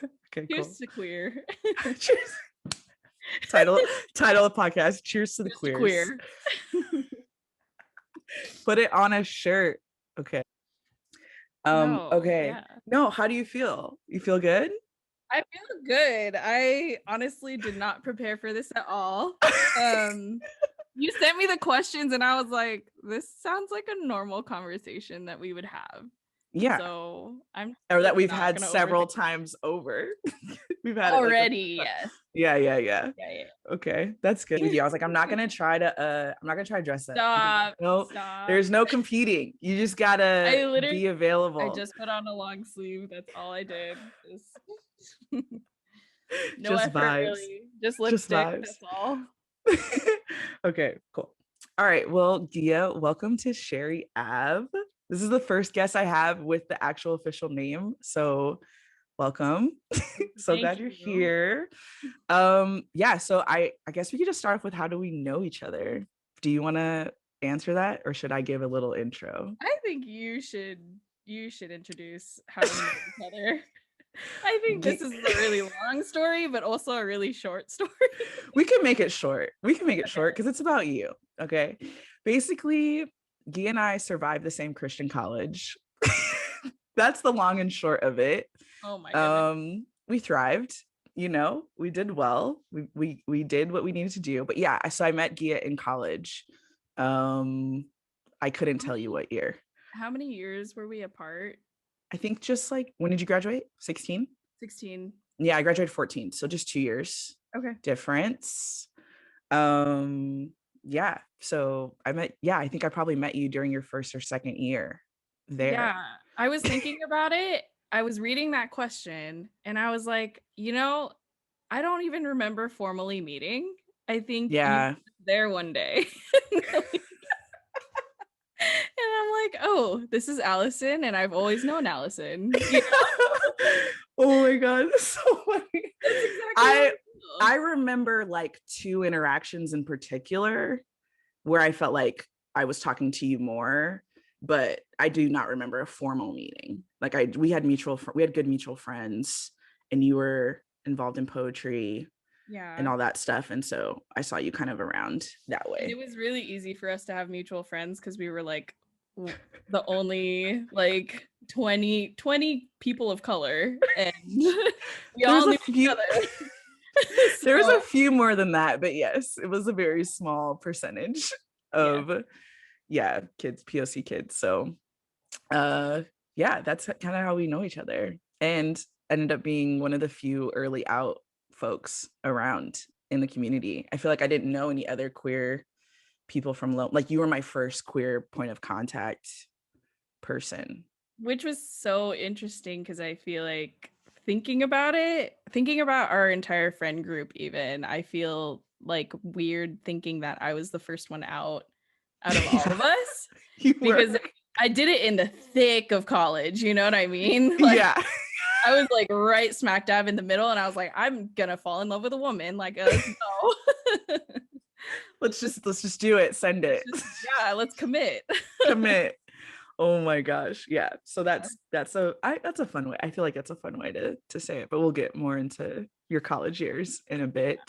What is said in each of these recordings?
Okay, cool. Cheers to queer. Cheers. Title title of podcast. Cheers to the Cheers to queers. queer. Put it on a shirt. Okay. No, Okay. yeah. No, how do you feel? You feel good? I feel good. I honestly did not prepare for this at all. Um, you sent me the questions and I was like, this sounds like a normal conversation that we would have. Yeah. So I'm Or like that we've not had gonna several overthink times over. We've had it like already. Yes. yeah, yeah, yeah. Yeah, Okay, that's good with you. I was like, I'm not gonna try to dress up. Stop. No, Stop. there's no competing. You just gotta I literally be I available. just put on a long sleeve. That's all I did. Just no Just effort vibes. really. Just Just lipstick. vibes. That's all. Okay, cool. All right. Well, Gia, welcome to Shary Ave. This is the first guest I have with the actual official name. So welcome. So Thank glad you're you. here. Yeah, so I guess we could just start off with how do we know each other? Do you want to answer that or should I give a little intro? I think you should introduce how we know each other. I think this is a really long story, but also a really short story. We can make it short. We can make it Okay. short because it's about you. Okay. Basically, Gia and I survived the same Christian college. That's the long and short of it. Oh my goodness. We thrived, we did well. We did what we needed to do. But yeah, so I met Gia in college. Um, I couldn't How tell you many what year. how many years were we apart? I think just like when did you graduate? 16? 16. Yeah, I graduated 14. So just 2 years Okay. difference. Um, yeah. So I think I probably met you during your first or second year there. Yeah, I was thinking about it. I was reading that question and I was like, I don't even remember formally meeting. I think you Yeah. were there one day. And I'm like, oh, this is Allison, and I've always known Allison. Oh my god, that's so funny. That's exactly how I I feel. I remember like two interactions in particular where I felt like I was talking to you more, but I do not remember a formal meeting. Like we had good mutual friends, and you were involved in poetry and Yeah. all that stuff, and so I saw you kind of around that And it way. was really easy for us to have mutual friends because we were like the only like 20 people of color and we There's all a knew each few other. there was a So few more than that, but yes, it was a very small percentage yeah. of yeah, kids, POC kids. So uh yeah, that's kind of how we know each other. And ended up being one of the few early out folks around in the community. I feel like I didn't know any other queer people from like you were my first queer point of contact person. Which was so interesting because I feel like thinking about our entire friend group even, I feel like weird thinking that I was the first one out of all Yeah, of us you were. because I did it in the thick of college, you know what I mean? Like Yeah. I was like right smack dab in the middle and I was like, I'm gonna fall in love with a woman. Like, let's go. Let's just do it. Send Let's it. just yeah, let's commit. Commit. Oh my gosh. Yeah. So that's a fun way. I feel like that's a fun way to say it, but we'll get more into your college years in a bit.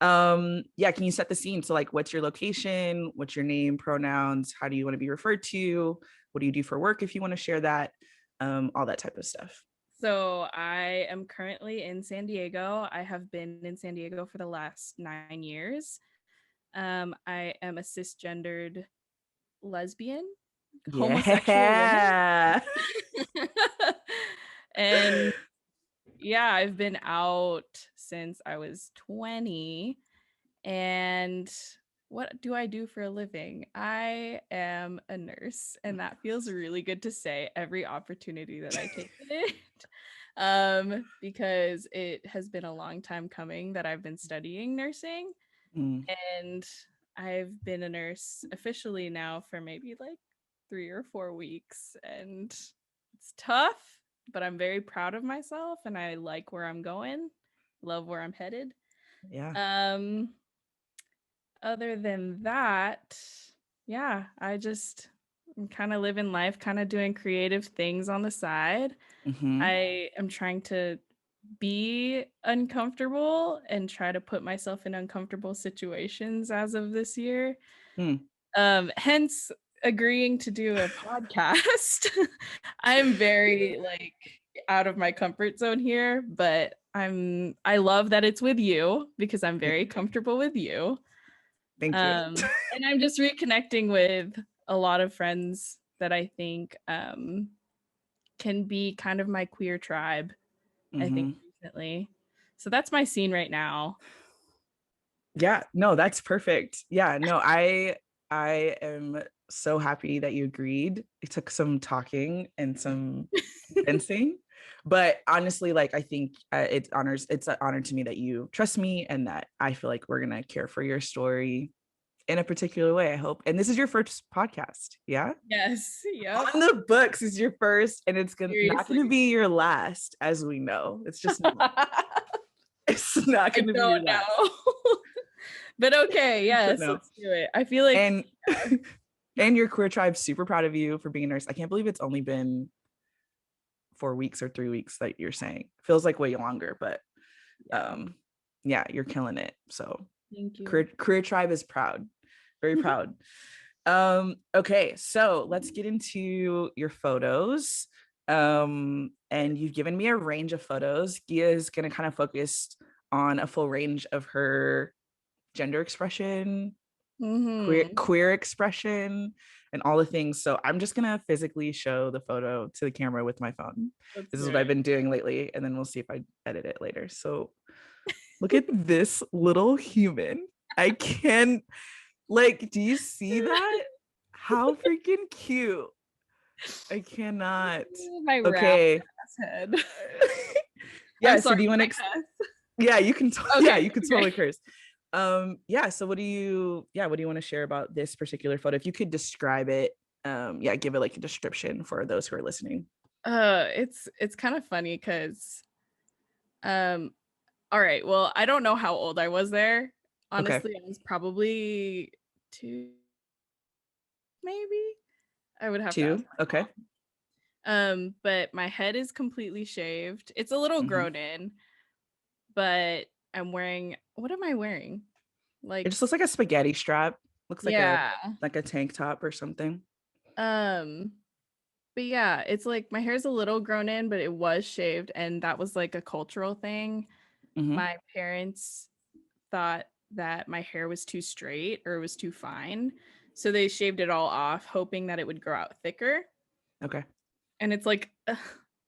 Yeah, can you set the scene? So like what's your location? What's your name, pronouns? How do you want to be referred to? What do you do for work if you want to share that? All that type of stuff. So I am currently in San Diego. I have been in San Diego for the last 9 years. I am a cisgendered lesbian, homosexual woman. Yeah. And yeah, I've been out since I was 20. And what do I do for a living? I am a nurse, and that feels really good to say every opportunity that I take it. Because it has been a long time coming that I've been studying nursing, Mm, and I've been a nurse officially now for maybe like 3 or 4 weeks, and it's tough, but I'm very proud of myself and I like where I'm going, love where I'm headed. yeah. Um, other than that, yeah, I'm kind of living life, kind of doing creative things on the side. Hmm. I am trying to be uncomfortable and try to put myself in uncomfortable situations as of this year. Hmm. Hence agreeing to do a podcast. I'm very like out of my comfort zone here, but I love that it's with you because I'm very comfortable with you. Thank you. And I'm just reconnecting with a lot of friends that I think can be kind of my queer tribe, I think Hmm. recently. So that's my scene right now. Yeah, no, that's perfect. Yeah, no, I am so happy that you agreed. It took some talking and some convincing, but honestly, like I think it's an honor to me that you trust me and that I feel like we're gonna care for your story in a particular way. I hope. And this is your first podcast, yeah? Yes. Yep. On the books is your first, and it's gonna not Seriously. gonna be your last, as we know. It's just not. It's not I gonna be your don't last. know. But okay, But yes, no. let's do it. I feel like And and your queer tribe super proud of you for being a nurse. I can't believe it's only been 4 weeks or 3 weeks that you're saying. Feels like way longer, but yeah, yeah, you're killing it. So thank you. career tribe is proud, very proud. Okay, so let's get into your photos. And you've given me a range of photos. Gia is going to kind of focus on a full range of her gender expression, Mm-hmm. queer expression, and all the things. So I'm just gonna physically show the photo to the camera with my phone. That's This is what I've great. been doing lately, and then we'll see if I edit it later. So look at this little human. I can, like, do you see that? How freaking cute. I cannot. My round Okay. ass head. I'm Yeah, so sorry, do you can want I to cuss? yeah, you can yeah, Okay, you can okay. totally curse. Yeah, so what do you want to share about this particular photo? If you could describe it, yeah, give it like a description for those who are listening. It's kind of funny because um all right, well, I don't know how old I was there. Okay. Honestly, I was probably 2, maybe. I would have to ask Two. my Okay. mom. But my head is completely shaved. It's a little Mm-hmm. grown in, but I'm wearing what am I wearing? It Like, just looks like a spaghetti strap. Looks yeah. like a tank top or something. Um, but yeah, it's like my hair's a little grown in, but it was shaved, and that was like a cultural thing. Mm-hmm. My parents thought that my hair was too straight or it was too fine. So they shaved it all off, hoping that it would grow out thicker. Okay. And it's like,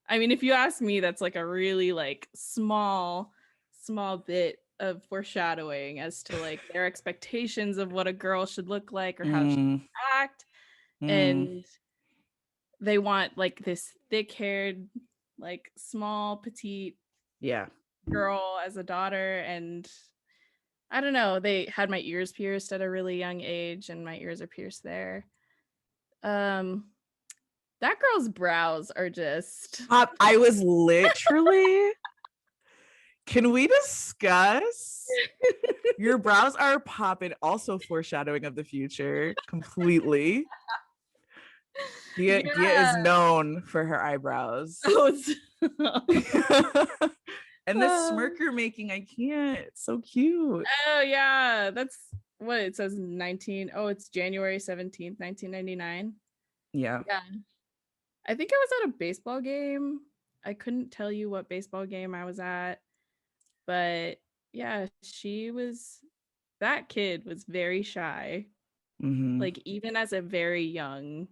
I mean, if you ask me, that's like a really like small bit of foreshadowing as to like their expectations of what a girl should look like or how she Mm, should act. mm, And they want like this thick-haired, like small, petite yeah. girl as a daughter. And I don't know, they had my ears pierced at a really young age, and my ears are pierced there. Um, that girl's brows are just I was literally, can we discuss? Your brows are popping, also foreshadowing of the future completely. Gia yeah. is known for her eyebrows. Oh, And the smirk you're making, I can't. It's so cute. oh yeah, that's what it says 19. Oh, it's January 17th, 1999. Yeah. Yeah. I think I was at a baseball game. I couldn't tell you what baseball game I was at, but yeah, that kid was very shy. Hmm. Like even as a very young,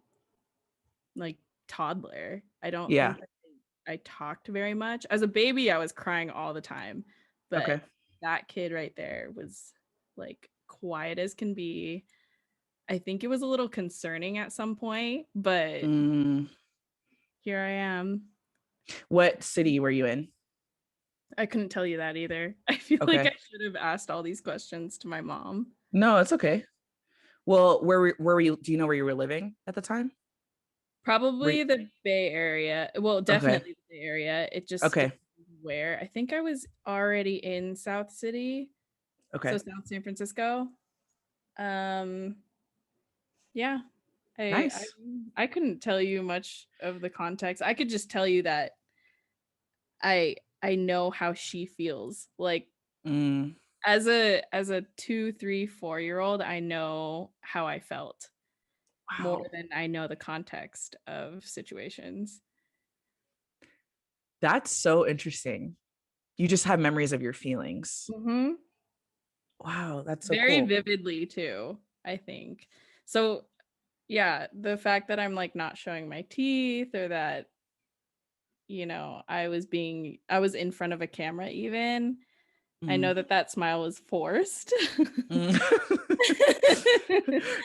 like toddler, I don't Yeah. think that I talked very much. As a baby, I was crying all the time, but Okay. that kid right there was like quiet as can be. I think it was a little concerning at some point, but Mm. here I am. What city were you in? I couldn't tell you that either. I feel like I Okay. should have asked all these questions to my mom. No, it's okay. Well, where were you? Do you know where you were living at the time? Were you, Probably the Bay Area. Well, okay. definitely the Bay Area. It just Okay. depends where. I think I was already in South City, so Okay. South San Francisco. Um, yeah. I I Nice. I couldn't tell you much of the context. I could just tell you that I I know how she feels. Like Mm, as a 2, 3, 4-year old, I know how I felt more wow. than I know the context of situations. That's so interesting. You just have memories of your feelings. Mhm. Wow, that's so Very cool. vividly too, I think. So, yeah, the fact that I'm, like, not showing my teeth or that, I was in front of a camera even, I Mm. know that that smile was forced. Mm.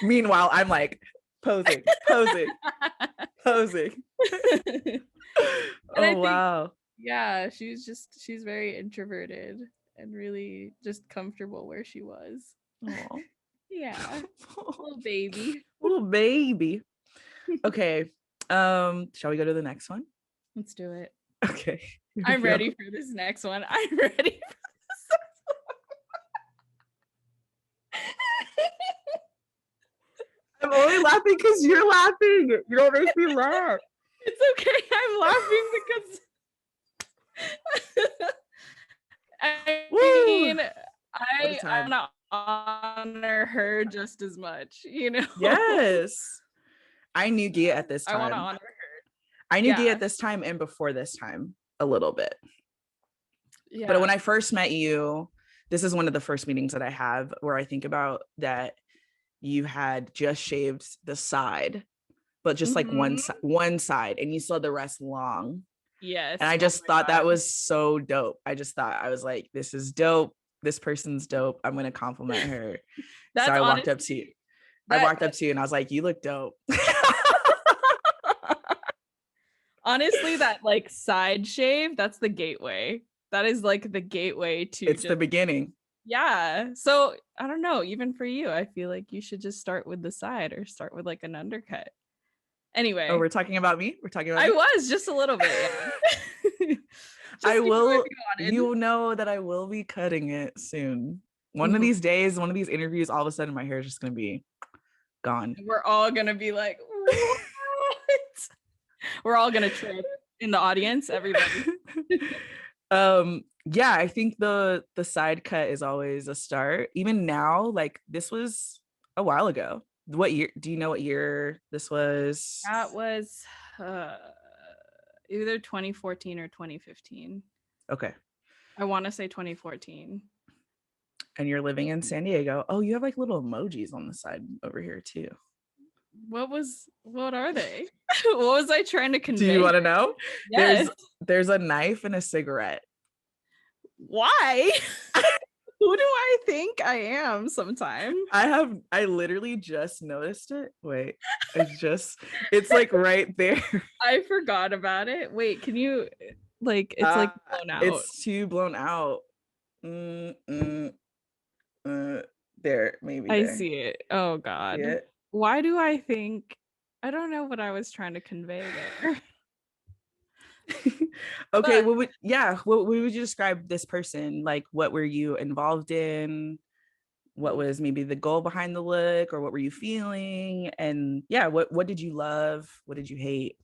Meanwhile, I'm like posing, posing, posing. And I Oh think, wow. yeah, she's very introverted and really just comfortable where she was. Oh. Yeah, little baby. Little baby. Okay. Shall we go to the next one? Let's do it. Okay. Here we I'm go. ready for this next one. I'm ready for this. I'm only laughing because you're laughing. You don't make me laugh. It's okay. I'm laughing because I Woo! mean, What a I time. wanna honor her just as much, you know? Yes. I knew Gia at this I wanna time. honor her. I knew Gia at Yeah. this time and before this time a little bit. But when Yeah. I first met you, this is one of the first meetings that I have where I think about that you had just shaved the side, but just like Mhm. one side, and you saw the rest long. And Yes. I Oh just my thought that god. was so dope. I just thought I was like, this is dope. This person's dope. I'm gonna compliment her. So That's honestly I that walked up to you and I was like, you look dope. honestly, that, like, side shave, that's the gateway. That is, like, the gateway to It's the just beginning. yeah. So, I don't know, even for you, I feel like you should just start with the side or start with, like, an undercut. Oh, Anyway, we're talking about me? We're talking about I me? was just a little bit, yeah. I Just if will, you wanted. you know that I will be cutting it soon. One of Mhm. these days, one of these interviews, all of a sudden my hair is just gonna be gone. We're all gonna be like, "What?" We're all gonna trip in the audience, everybody. Yeah, I think the side cut is always a start. Even now, like this was a while ago. What year do you know what year this was? That was, uh, either 2014 or 2015. Okay. I wanna say 2014. And you're living in San Diego. Oh, you have like little emojis on the side over here too. What are they? What was I trying to Do you convey want to there? know? Yes. There's a knife and a cigarette. Why? Who do I think I am sometimes? I literally just noticed it. Wait, it's like right there. I forgot about it. Wait, can you like it's Uh like blown out. it's too blown out. Mm, mm, there, maybe I there. see it. Oh See god. it? Why do I think I don't know what I was trying to convey there. Okay, But what would you describe this person? Like what were you involved in? What oof. was maybe the goal behind the look or what were you feeling? And yeah, what did you love? What did you hate?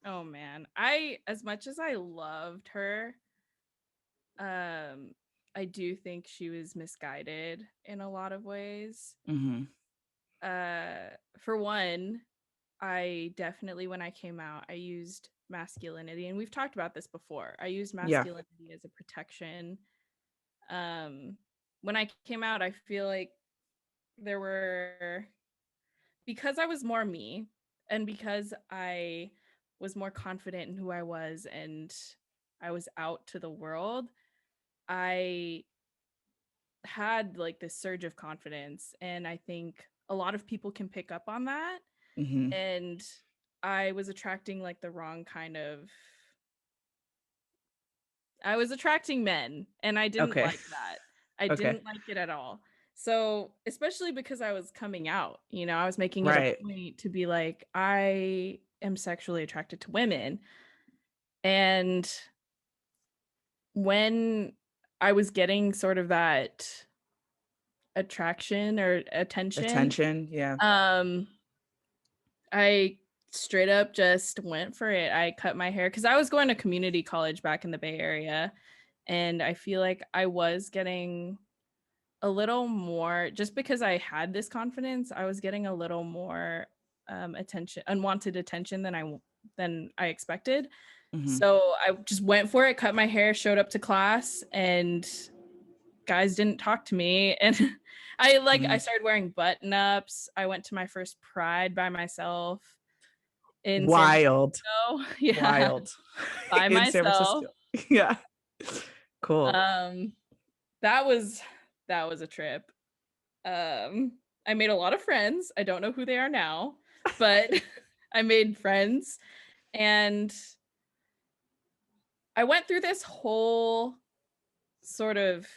Oh man. I as much as I loved her, um I do think she was misguided in a lot of ways. Mm-hmm. For one, I definitely, when I came out, I used masculinity, and we've talked about this before. I used Yeah. masculinity as a protection. Um, when I came out, I feel like there were, because I was more me and because I was more confident in who I was and I was out to the world, I had like this surge of confidence. And I think a lot of people can pick up on that. Mm-hmm. And I was attracting like the wrong kind of I was attracting men and I didn't Okay. like that. I Okay. didn't like it at all. So, especially because I was coming out, I was making it a Right. point to be like, I am sexually attracted to women. And when I was getting sort of that attraction or attention, Attention. Yeah. um, I straight up just went for it. I cut my hair because I was going to community college back in the Bay Area. And I feel like I was getting a little more, just because I had this confidence, I was getting a little more attention, unwanted attention than I expected. Mm-hmm. So I just went for it, cut my hair, showed up to class, and guys didn't talk to me. And I Mm-hmm. started wearing button ups. I went to my first Pride by myself in San Wild. Francisco. Yeah, Wild. by In San myself. Francisco. Yeah. Cool. Um, that was a trip. I made a lot of friends. I don't know who they are now, but I made friends, and I went through this whole sort of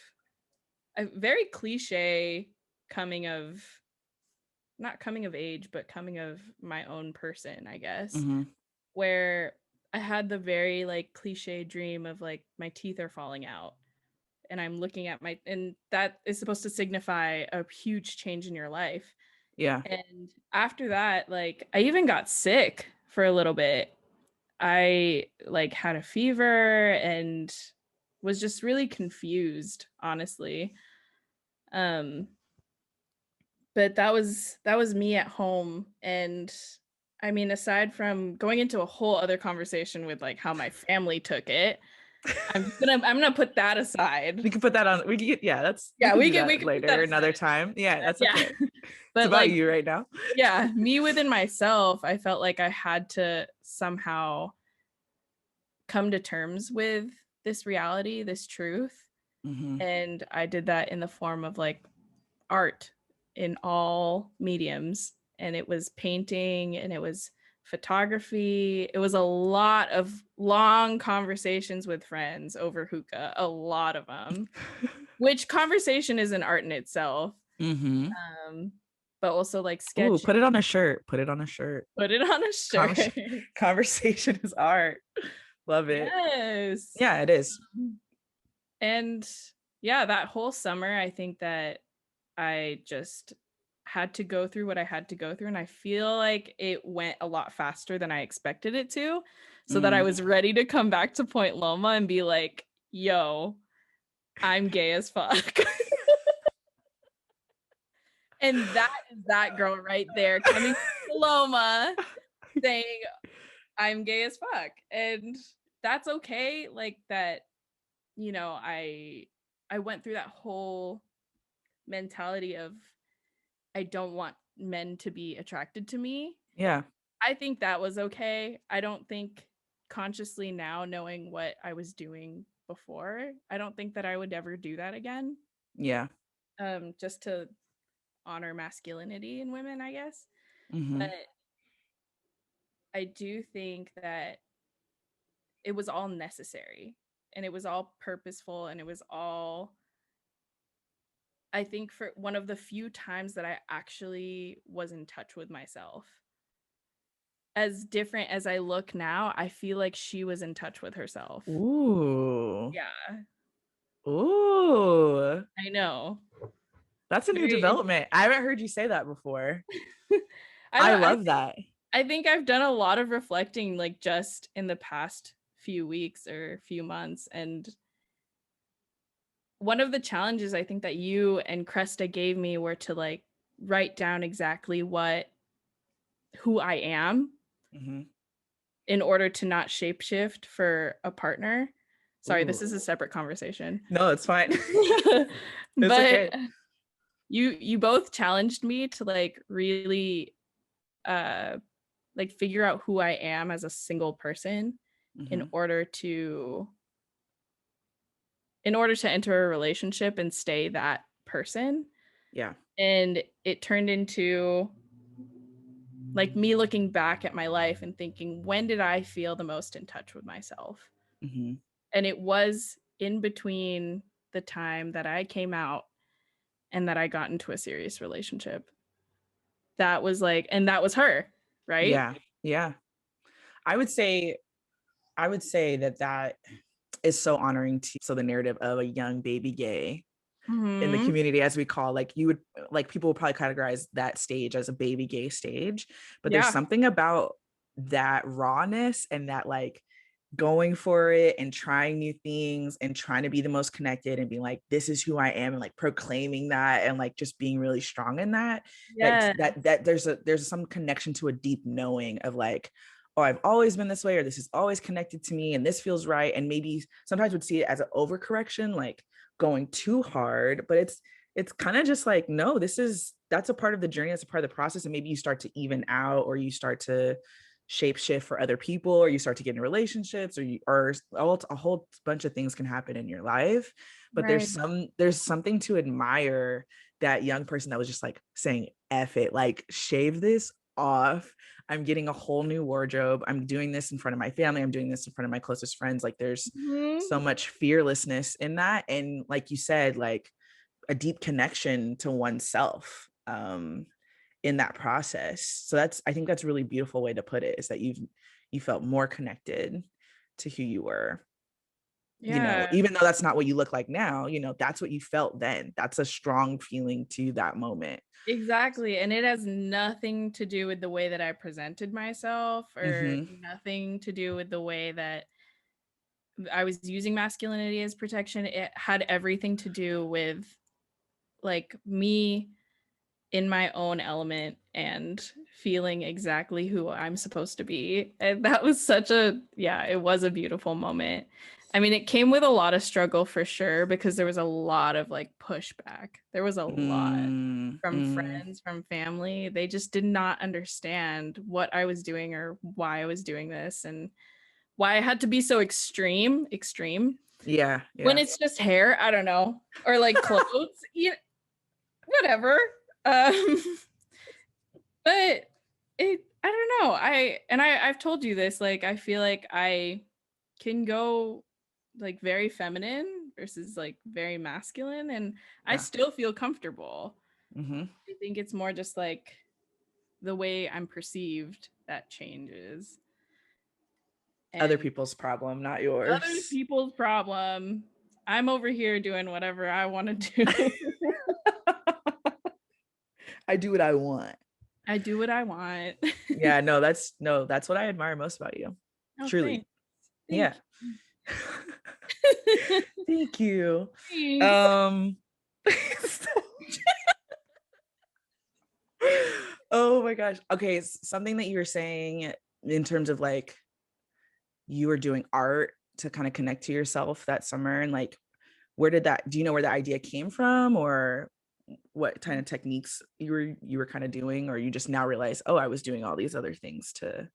a very cliche coming of not coming of age, but coming of my own person, I guess, Mm-hmm. where I had the very like cliche dream of like my teeth are falling out and I'm looking at and that is supposed to signify a huge change in your life. Yeah. And after that, like I even got sick for a little bit. I like had a fever and was just really confused, honestly. Um but that was me at home. And I mean, aside from going into a whole other conversation with like how my family took it, I'm gonna put that aside. We can put that on. We can get, yeah, we Yeah, can we do could we that could put that later, another aside. time. Yeah, that's Yeah. okay. It's But about like, you right now. yeah, me within myself, I felt like I had to somehow come to terms with this reality, this truth. Mm-hmm. And I did that in the form of like art in all mediums. And it was painting and it was photography. It was a lot of long conversations with friends over hookah, a lot of them, which conversation is an art in itself. Mm-hmm. Um, but also like Ooh, sketching, put it on a shirt. Put it on a shirt. put it on a Convers- shirt. Conversation is art. Love it. Yes. Yeah, it is. And yeah, that whole summer, I think that I just had to go through what I had to go through. And I feel like it went a lot faster than I expected it to. So that I Mm. was ready to come back to Point Loma and be like, yo, I'm gay as fuck. And that is that girl right there coming to Loma saying, I'm gay as fuck. And that's okay. Like that, I went through that whole mentality of I don't want men to be attracted to me. Yeah. I think that was okay. I don't think consciously now, knowing what I was doing before, I don't think that I would ever do that again. Yeah. Just to honor masculinity in women, I guess. Mm-hmm. But I do think that it was all necessary and it was all purposeful and it was all, I think, for one of the few times that I actually was in touch with myself. As different as I look now, I feel like she was in touch with herself. Ooh. Yeah, Ooh. I know. That's a new Very development. I haven't heard you say that before. I I don't love that. I think I've done a lot of reflecting like just in the past few weeks or few months. And one of the challenges I think that you and Cresta gave me were to like write down exactly who I am Mm-hmm. in order to not shapeshift for a partner. Sorry, this Ooh. is a separate conversation. No, it's fine. It's But okay. you both challenged me to like really uh like figure out who I am as a single person in Mm-hmm. order to in order to enter a relationship and stay that person. Yeah. And it turned into like me looking back at my life and thinking, when did I feel the most in touch with myself? Mm-hmm. And it was in between the time that I came out and that I got into a serious relationship. That was like, and that was her, right? Yeah. Yeah. I would say, that is so honoring to so the narrative of a young baby gay in the Hmm. community, as we call, like, you would, like, people would probably categorize that stage as a baby gay stage, but there's Yeah. something about that rawness and that like going for it and trying new things and trying to be the most connected and being like, this is who I am, and like proclaiming that and like just being really strong in that. Like Yeah. that there's some connection to a deep knowing of like, oh, I've always been this way, or this is always connected to me and this feels right. And maybe sometimes would see it as an overcorrection, like going too hard, but it's kind of just like, no, that's a part of the journey, that's a part of the process. And maybe you start to even out, or you start to shape shift for other people, or you start to get in relationships, or a whole bunch of things can happen in your life. But Right. there's something to admire that young person that was just like saying, F it, like shave this off. I'm getting a whole new wardrobe. I'm doing this in front of my family. I'm doing this in front of my closest friends. Like there's Mhm. so much fearlessness in that. And like you said, like a deep connection to oneself in that process. So I think that's a really beautiful way to put it, is that you felt more connected to who you were, Yeah, even though that's not what you look like now, that's what you felt then. That's a strong feeling to that moment. exactly. And it has nothing to do with the way that I presented myself, or Mm-hmm. nothing to do with the way that I was using masculinity as protection. It had everything to do with like me in my own element and feeling exactly who I'm supposed to be. And that was yeah, it was a beautiful moment. I mean, it came with a lot of struggle for sure, because there was a lot of like pushback. There was a lot from Mm-hmm. friends, from family. They just did not understand what I was doing or why I was doing this, and why I had to be so extreme. Yeah, When yeah. it's just hair, I don't know, or like clothes, whatever. Um, but I don't know. I've told you this, like I feel like I can go like very feminine versus like very masculine, and I Yeah. still feel comfortable. Mm-hmm. I think it's more just like the way I'm perceived that changes, Other and people's problem, not other yours. people's problem. I'm over here doing whatever I want to do. I do what I want. I do what I want. Yeah, no, that's what I admire most about you. Oh, Truly. thanks. Yeah. Thank you. Thank you. Thanks. Um oh my gosh. Okay, something that you were saying in terms of like you were doing art to kind of connect to yourself that summer, and like do you know where the idea came from, or what kind of techniques you were kind of doing, or you just now realize, oh, I was doing all these other things to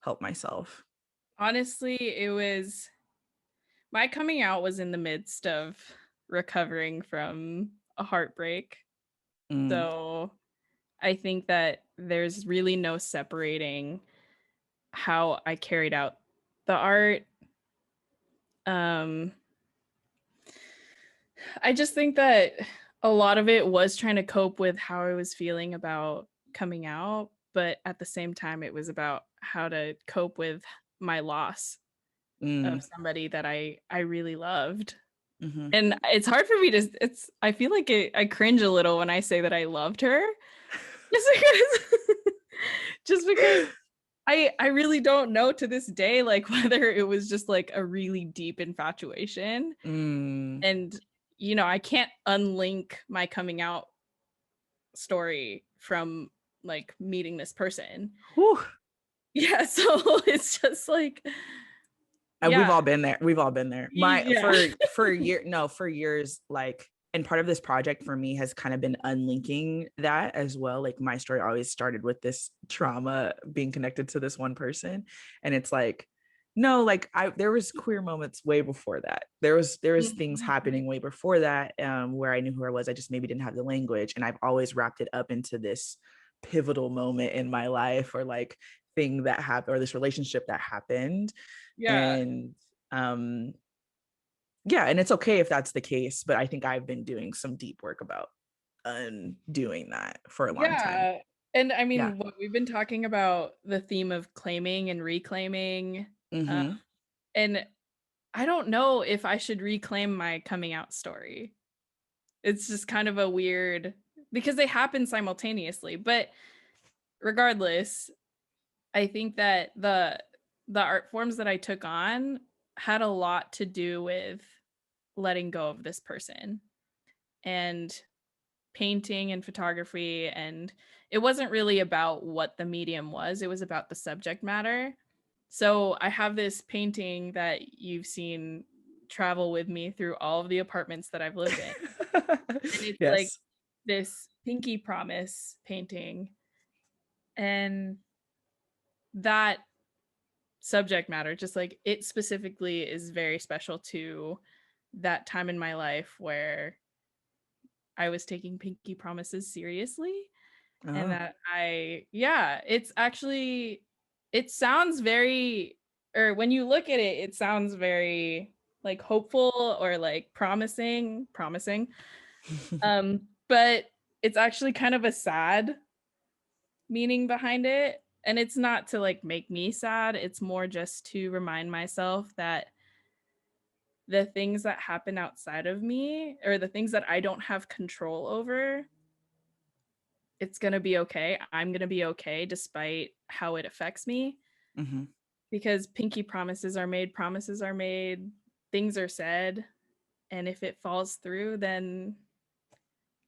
help myself? Honestly, it was my coming out was in the midst of recovering from a heartbreak. Mm, So I think that there's really no separating how I carried out the art. Um, I just think that a lot of it was trying to cope with how I was feeling about coming out, but at the same time, it was about how to cope with my loss of mm, somebody that I really loved. mm-hmm. And it's hard for me to I feel like I cringe a little when I say that I loved her, just because just because I really don't know to this day like whether it was just like a really deep infatuation, Mm. and I can't unlink my coming out story from like meeting this person. Whew. Yeah, so it's just like And yeah, we've all been there. My yeah. for a year no for years, like, and part of this project for me has kind of been unlinking that as well. Like my story always started with this trauma being connected to this one person, and it's like, no, like there was queer moments way before that. There was things Mhm. happening way before that, where I knew who I was. I just maybe didn't have the language, and I've always wrapped it up into this pivotal moment in my life, or like thing that happened, or this relationship that happened. Yeah. And um yeah, and it's okay if that's the case, but I think I've been doing some deep work about undoing that for a long time. Yeah. And I Yeah. mean, what we've been talking about the theme of claiming and reclaiming. Uh, Mm-hmm. and I don't know if I should reclaim my coming out story. It's just kind of a weird, because they happen simultaneously. But regardless, I think that the art forms that I took on had a lot to do with letting go of this person, and painting and photography, and it wasn't really about what the medium was, it was about the subject matter. So I have this painting that you've seen travel with me through all of the apartments that I've lived in, and it's like Yes. this pinky promise painting, and that subject matter, just like it specifically, is very special to that time in my life where I was taking pinky promises seriously, and Oh. that it's actually, it sounds very, or when you look at it, it sounds very like hopeful or like promising. But it's actually kind of a sad meaning behind it. And it's not to like make me sad, it's more just to remind myself that the things that happen outside of me, or the things that I don't have control over, it's gonna be okay. I'm gonna be okay despite how it affects me, Hmm. because pinky promises are made, things are said, and if it falls through, then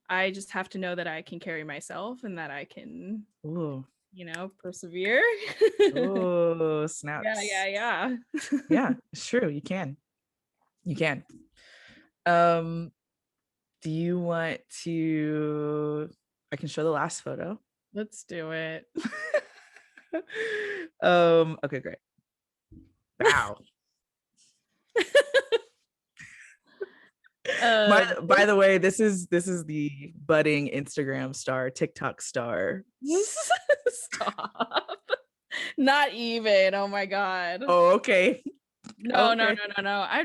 I just have to know that I can carry myself and that I can, Ooh. persevere. Oh, Yeah, yeah, snaps. yeah. Yeah, it's true. You can. You can. Um, do you want to I can show the last photo. Let's do it. Okay, great. Wow. By This the way, this is the budding Instagram star, TikTok star. Stop. Not even. Oh my god. Oh, okay. No, no, Okay. no, no, no.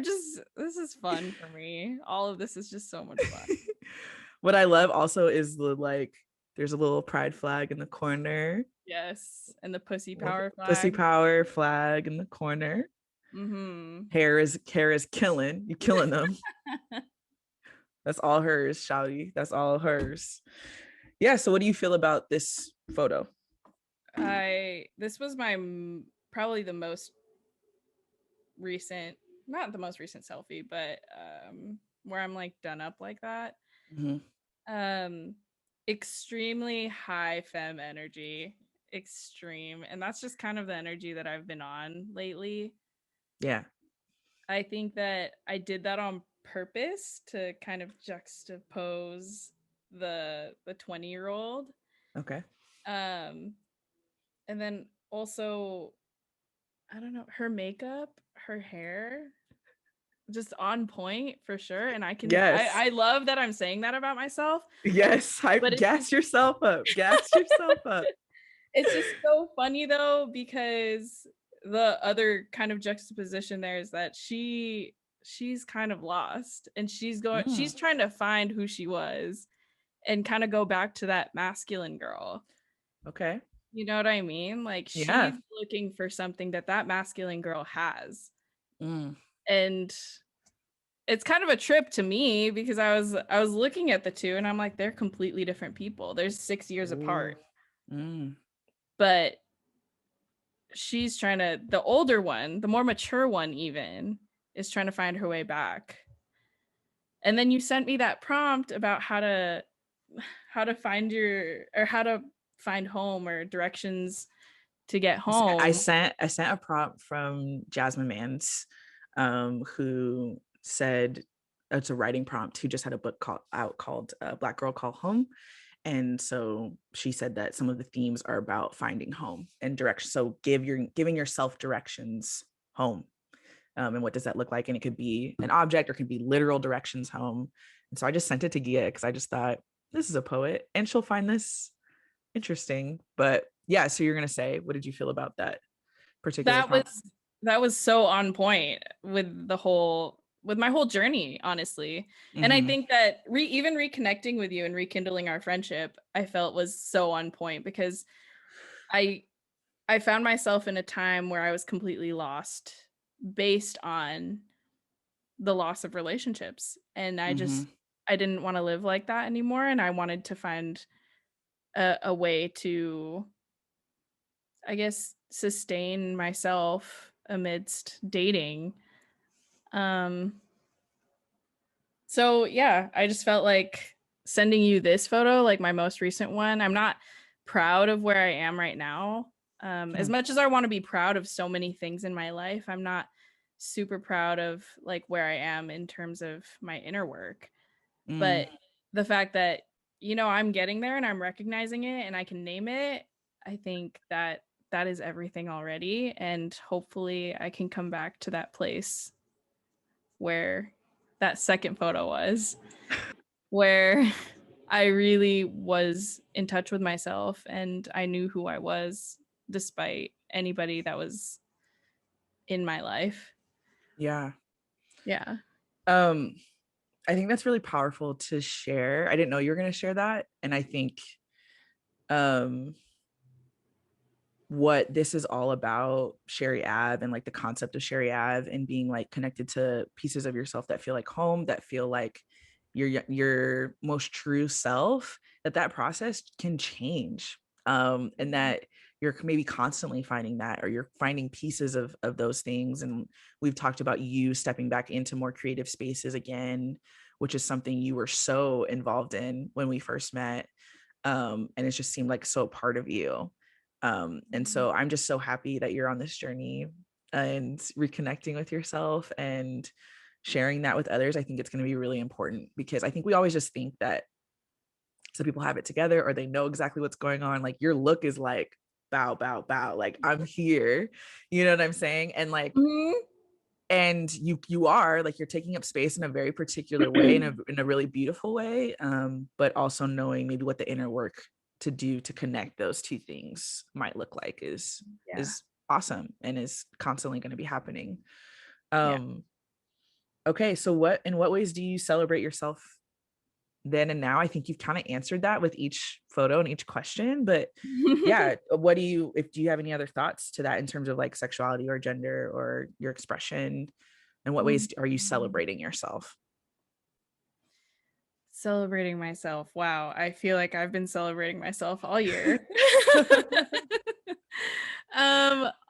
This is fun for me. All of this is just so much fun. What I love also is there's a little pride flag in the corner. Yes, and the pussy Little power pussy flag. power flag in the corner. Mhm. Hair is killing. You killing them. That's all hers, Shally. That's all hers. Yeah. So, what do you feel about this photo? I This was my probably the most recent, not the most recent selfie, but where I'm like done up like that. Hmm. Um Extremely high femme energy, extreme, and that's just kind of the energy that I've been on lately. Yeah. I think that I did that on purpose to kind of juxtapose the 20-year-old. Okay. Um and then also, I don't know, her makeup, her hair, just on point for sure. And Yes. I love that I'm saying that about myself, Yes. Hype. but Gas yourself up. Gas yourself up. it's just so funny though, because the other kind of juxtaposition there is that she's kind of lost, and Mm, she's trying to find who she was and kind of go back to that masculine girl. okay. You know what I mean? Like Yeah. she's looking for something that masculine girl has. Mm. And it's kind of a trip to me, because I was looking at the two and I'm like, they're completely different people. They're 6 years Ooh. apart. Mm. But she's trying to, the older one, the more mature one even, is trying to find her way back. And then you sent me that prompt about how to find your, or how to find home, or directions to get I sent I home. sent I sent a prompt from Jasmine Mans, who said it's a writing prompt, who just had a book called Black Girl Call Home. And so she said that some of the themes are about finding home and direction. So giving yourself directions home. And what does that look like? And it could be an object or it could be literal directions home. And so I just sent it to Gia because I just thought this is a poet and she'll find this interesting. But yeah, so you're gonna say, what did you feel about that particular that prompt? was that was so on point with my whole journey, honestly. And I Mm-hmm. think that even reconnecting with you and rekindling our friendship, I felt was so on point, because I I found myself in a time where I was completely lost based on the loss of relationships, and Mm-hmm. I didn't want to live like that anymore, and I wanted to find a way to, I guess, sustain myself amidst dating. Um, so yeah, I just felt like sending you this photo, like my most recent one. I'm not proud of where I am right now. As Mm, much as I want to be proud of so many things in my life, I'm not super proud of like where I am in terms of my inner work. mm. But the fact that, I'm getting there and I'm recognizing it and I can name it, I think that that is everything already. And hopefully I can come back to that place where that second photo was, where I really was in touch with myself and I knew who I was despite anybody that was in my life. Yeah. Yeah. Um, I think that's really powerful to share. I didn't know you were going to share that. And I think um what this is all about, Shary Ave, and like the concept of Shary Ave, and being like connected to pieces of yourself that feel like home, that feel like your most true self, that process can change. And that you're maybe constantly finding that, or you're finding pieces of those things. And we've talked about you stepping back into more creative spaces again, which is something you were so involved in when we first met. And it just seemed like so part of you. And so I'm just so happy that you're on this journey and reconnecting with yourself and sharing that with others. I think it's going to be really important, because I think we always just think that some people have it together or they know exactly what's going on. Like your look is like bow, bow, bow. Like I'm here. You know what I'm saying? And like, Mhm. and you are like, you're taking up space in a very particular way, in a really beautiful way, but also knowing maybe what the inner work to do to connect those two things might look like Yeah. is awesome, and is constantly going to be happening. Yeah. um okay, so what, in what ways do you celebrate yourself then and now? I think you've kind of answered that with each photo and each question, but yeah, what do you, if do you have any other thoughts to that in terms of like sexuality or gender or your expression? In what ways are you celebrating yourself? Celebrating myself. Wow, I feel like I've been celebrating myself all year.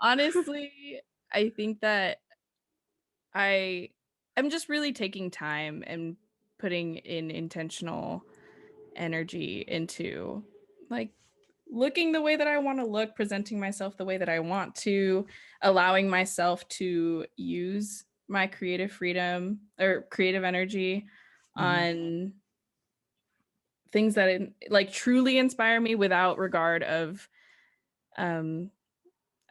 Honestly, I think that I I'm just really taking time and putting in intentional energy into like looking the way that I want to look, presenting myself the way that I want to, allowing myself to use my creative freedom or creative energy Mm-hmm. on things that like truly inspire me without regard of um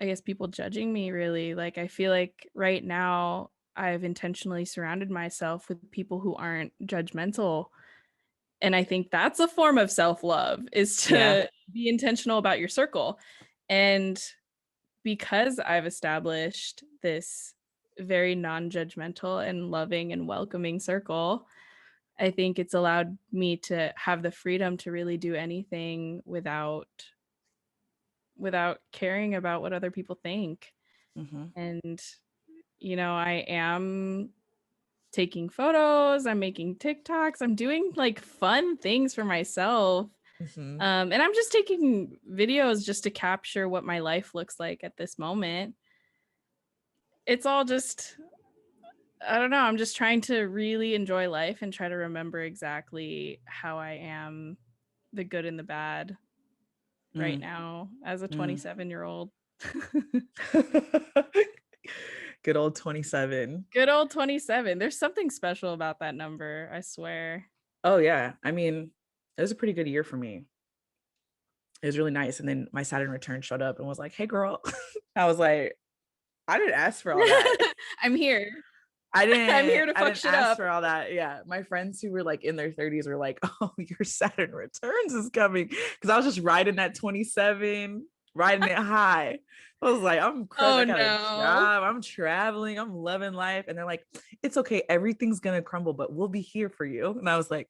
I guess people judging me really. Like I feel like right now I've intentionally surrounded myself with people who aren't judgmental, and I think that's a form of self-love, is Yeah. to be intentional about your circle. And because I've established this very non-judgmental and loving and welcoming circle, I think it's allowed me to have the freedom to really do anything without caring about what other people think. Mm-hmm. And I am taking photos, I'm making TikToks, I'm doing like fun things for myself. Mm-hmm. And I'm just taking videos just to capture what my life looks like at this moment. It's all just, I don't know, I'm just trying to really enjoy life and try to remember exactly how I am, the good and the bad right Mm, now as a mm. 27-year-old. Good old 27. Good old 27. There's something special about that number, I swear. Oh yeah. I mean, it was a pretty good year for me. It was really nice. And then my Saturn return showed up and was like, "Hey girl." I was like, "I didn't ask for all that." I'm here. I I'm didn't here to I fuck didn't shit ask up. for all that. Yeah. My friends who were like in their 30s were like, "Oh, your Saturn returns is coming." Cause I was just riding that 27, riding it high. I was like, I'm crushed. Oh I got a no. job. I'm traveling. I'm loving life. And they're like, "It's okay. Everything's gonna crumble, but we'll be here for you." And I was like,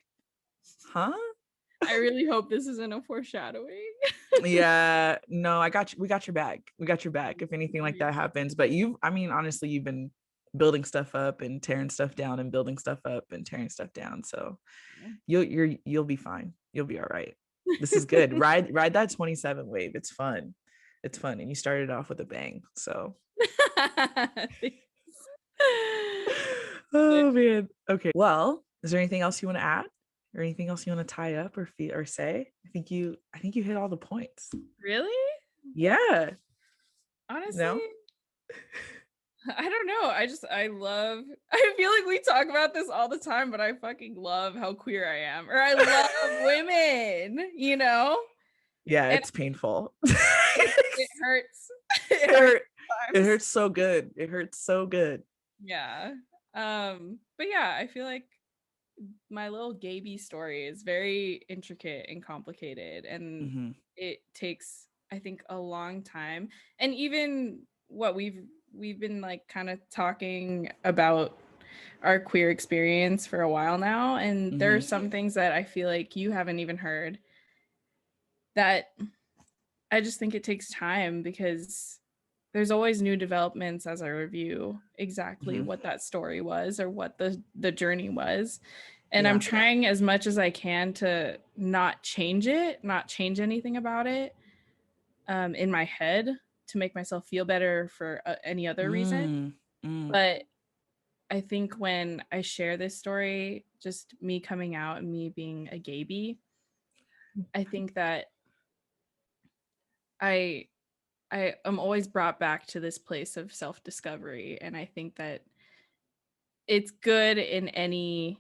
huh? I really hope this isn't a foreshadowing. Yeah, no, I got you. We got your back. We got your back if anything like that happens. But I mean, honestly, you've been building stuff up and tearing stuff down and building stuff up and tearing stuff down. So you'll be fine. You'll be all right. This is good. Ride that 27 wave. It's fun. It's fun, and you started off with a bang. So, Thanks. oh man. Okay. Well, is there anything else you want to add, or anything else you want to tie up or feel or say? I think you hit all the points. Really? Yeah. Honestly, No. I don't know. I love I feel like we talk about this all the time, but I fucking love how queer I am. Or I love women, you know? Yeah, And it's painful. it hurts. It It hurts hurt. It sometimes. hurts so good. It hurts so good. Yeah. But yeah, I feel like my little Gaby story is very intricate and complicated, and Hmm. it takes, I think, a long time. And even what we've been like kind of talking about our queer experience for a while now, and there are Hmm. some things that I feel like you haven't even heard that I just think it takes time, because there's always new developments as I review exactly Hmm. what that story was or what the journey was. And I'm Yeah. trying as much as I can to not change it, not change anything about it in my head, to make myself feel better for any other reason. Mm, mm, But I think when I share this story, just me coming out and me being a Gaby, I think that I I am always brought back to this place of self-discovery, and I think that it's good in any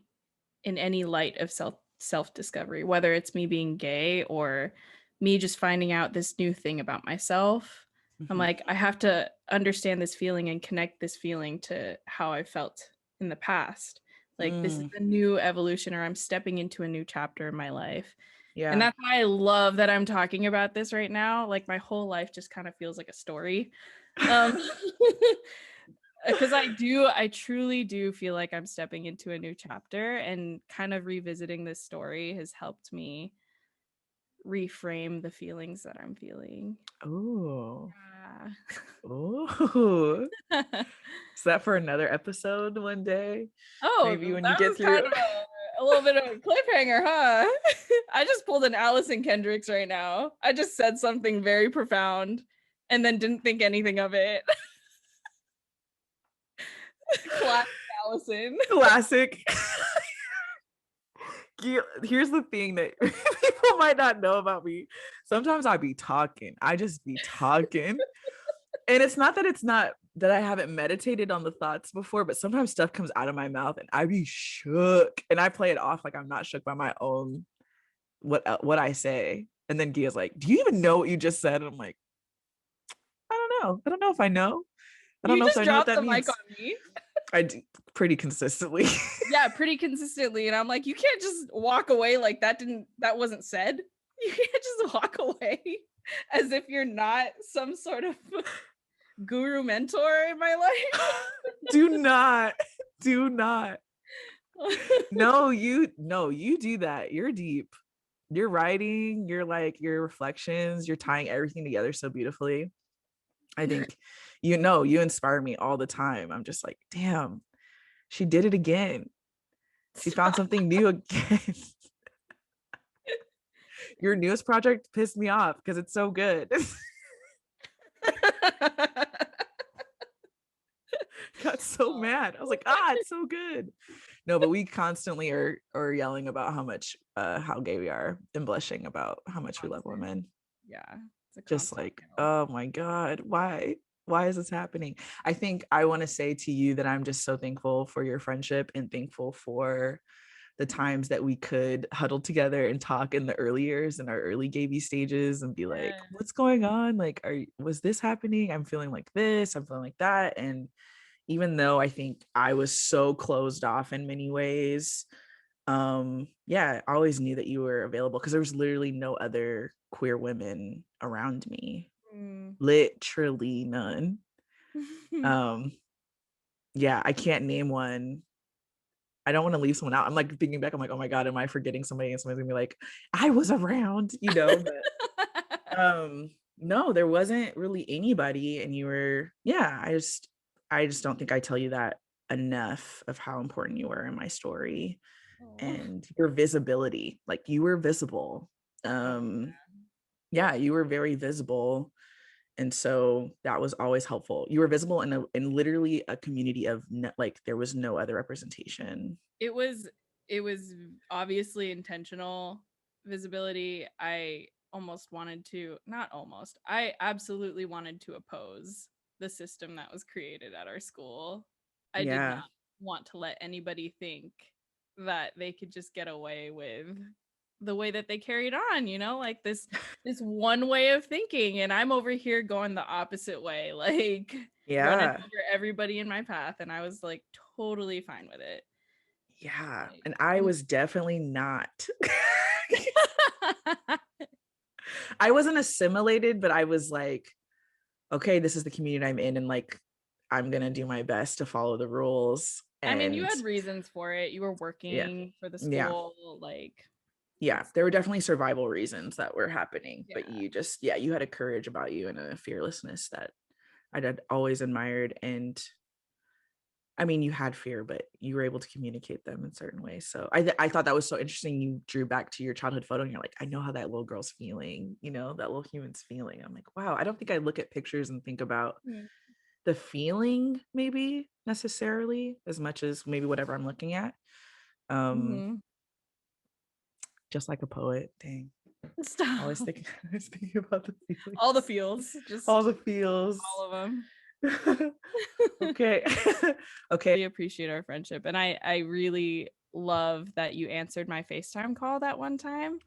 light of self-discovery, whether it's me being gay or me just finding out this new thing about myself. I'm mhm, like, I have to understand this feeling and connect this feeling to how I felt in the past. Like, this is mm, a new evolution, or I'm stepping into a new chapter in my life. And yeah. that's why I love that I'm talking about this right now. Like, my whole life just kind of feels like a story. Um because I truly do feel like I'm stepping into a new chapter, and kind of revisiting this story has helped me reframe the feelings that I'm feeling. Oh, Yeah. oh. Is that for another episode one day? Oh, Maybe when you that get was kind through. of a little bit of a cliffhanger, huh? I just pulled an Allison Kendricks right now. I just said something very profound and then didn't think anything of it. Classic Allison. Classic. Here's the thing that people might not know about me. Sometimes I be talking. I just be talking. And it's not that it's not that I haven't meditated on the thoughts before, but sometimes stuff comes out of my mouth and I be shook and I play it off like I'm not shook by my own what I say. And then Gia's like, "Do you even know what you just said?" And I'm like, "I don't know. I don't know if I know. I don't You know if just I know what dropped that the mic on means." me. I do pretty consistently. Yeah, pretty consistently. And I'm like, you can't just walk away like that wasn't said. You can't just walk away as if you're not some sort of guru mentor in my Do not. Do not. life. No, you do that. You're deep. You're writing, you're like your reflections, you're tying everything together so beautifully. I think you inspire me all the time. I'm just like, damn, she did it again. She found something new again. Your newest project pissed me off because it's so good. Got so mad. I was like, it's so good. No, but we constantly are yelling about how gay we are and blushing about how much we love Constant. women. Yeah, it's a Just constant like, battle. oh my God, why is this happening? I think I want to say to you that I'm just so thankful for your friendship and thankful for the times that we could huddle together and talk in the early years in our early Gaby stages and be like, Yeah. what's going on? Like, was this happening? I'm feeling like this, I'm feeling like that. And even though I think I was so closed off in many ways, yeah, I always knew that you were available because there was literally no other queer women around me, Mm. literally none. um yeah, I can't name one. I don't want to leave someone out. I'm like thinking back, I'm like, oh my God, am I forgetting somebody? And somebody's gonna be like, I was around, but no, there wasn't really anybody. And you were, yeah, I just don't think I tell you that enough of how important you were in my story Oh. and your visibility. Like you were visible. Oh, Yeah, you were very visible. And so that was always helpful. You were visible in literally a community of like there was no other representation. It was obviously intentional visibility. I almost wanted to, not almost, I absolutely wanted to oppose the system that was created at our school. I did not Yeah. want to let anybody think that they could just get away with the way that they carried on, like this one way of thinking, and I'm over here going the opposite way, like running Yeah. over everybody in my path, and I was like totally fine with it. Yeah. Like, And I was definitely not. I wasn't assimilated, but I was like, okay, this is the community I'm in, and like I'm gonna do my best to follow the rules. I mean, you And had reasons for it. You were yeah, working for the yeah, school, like, yeah. There were definitely survival reasons that were happening, but yeah. you just, yeah, you had a courage about you and a fearlessness that I had always admired. And I mean, you had fear, but you were able to communicate them in certain ways. So I thought that was so interesting. You drew back to your childhood photo and you're like, I know how that little girl's feeling, that little human's feeling. I'm like, wow, I don't think I look at pictures and think about Mm. the feeling maybe necessarily as much as maybe whatever I'm looking at. Um, Mhm. just like a poet. Dang. Always Stop. thinking, always thinking about the All the feelings, feels, all just the feels. all of them. Okay. Okay. Really appreciate our friendship, and I really love that you answered my FaceTime call that one time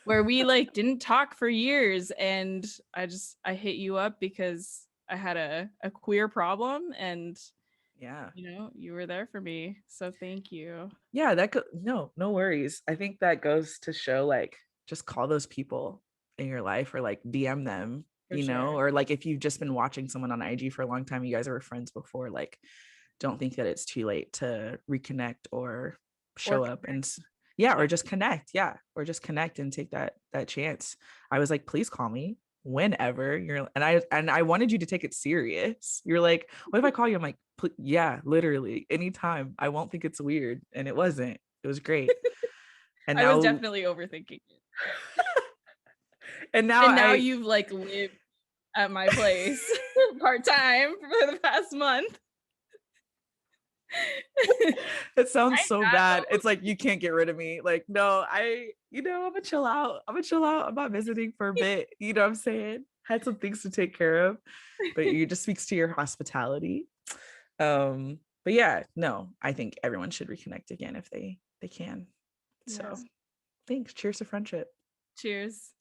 where we like didn't talk for years, and I hit you up because I had a queer problem, and Yeah. you were there for me. So thank you. Yeah, no worries. I think that goes to show like just call those people in your life or like DM them, For sure. or like if you've just been watching someone on IG for a long time, you guys were friends before, like don't think that it's too late to reconnect or Or show up and yeah, yeah. or just connect. Yeah, or just connect and take that chance. I was like, please call me whenever you're, and I wanted you to take it serious. You're like, what if I call you? I'm like, yeah, literally anytime. I won't think it's weird, and it wasn't. It was great. And I was now, definitely overthinking it. and now And now I. you've like lived at my place part-time for the past month. It sounds I'm so bad bad. though. It's like you can't get rid of me. Like, no, I'm gonna chill out. I'm gonna chill out. I'm not visiting for a bit. You know what I'm saying? Had some things to take care of, but it just speaks to your hospitality. But yeah, no, I think everyone should reconnect again if they can. So Yes. thanks. Cheers to friendship. Cheers.